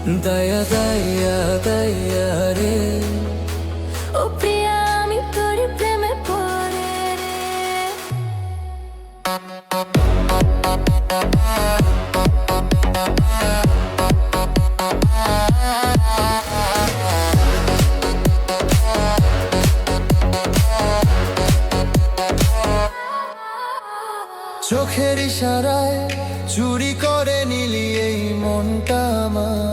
দয়া দয়া দয়া রে, ও প্রিয়া আমি তোর প্রেমে পড়ে রে। চোখের ইশারায় চুরি করে নিলি এই মনটা আমার,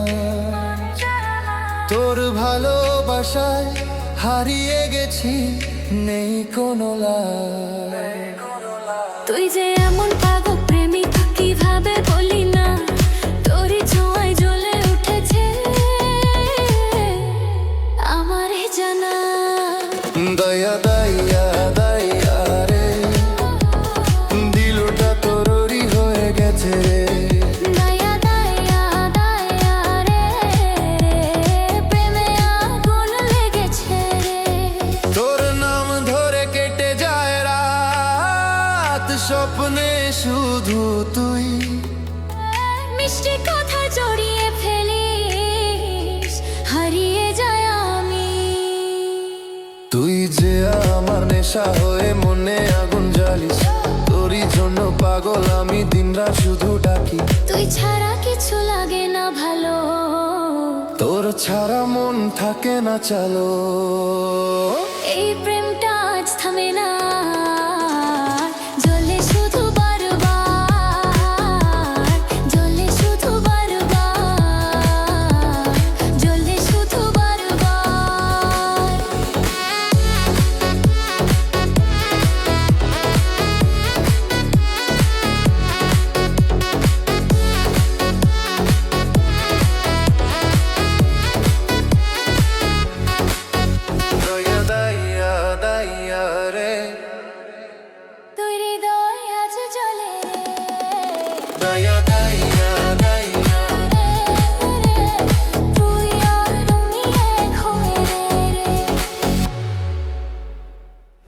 তোর ভালোবাসায় হারিয়ে গেছি, নেই কোনো লাই। তুই যে এমন পাগল প্রেমিক কিভাবে বলি না, তোরই ছোঁয়ায় জ্বলে উঠেছে আমার এ জানা। দয়া দয়া দয়া রে, দিলটা তোরই হয়ে গেছে রে। দয়া দয়া দয়া রে, প্রেমে আগুন লেগেছে রে। তোর নাম ধরে কেটে যায় রাত, স্বপ্নে শুধু তুই। মিষ্টি কথা জড়িয়ে ফেলিস, হারিয়ে যায় আমি। তুই যে আমার নেশা হয়ে মনে আগুন জ্বালিস, তোরই জন্য পাগল আমি দিনরাত শুধু ডাকি। তুই ছাড়া কিছু লাগে না ভালো, তোর ছাড়া মন থাকে না চালো। এই প্রেমটা আজ থামে না।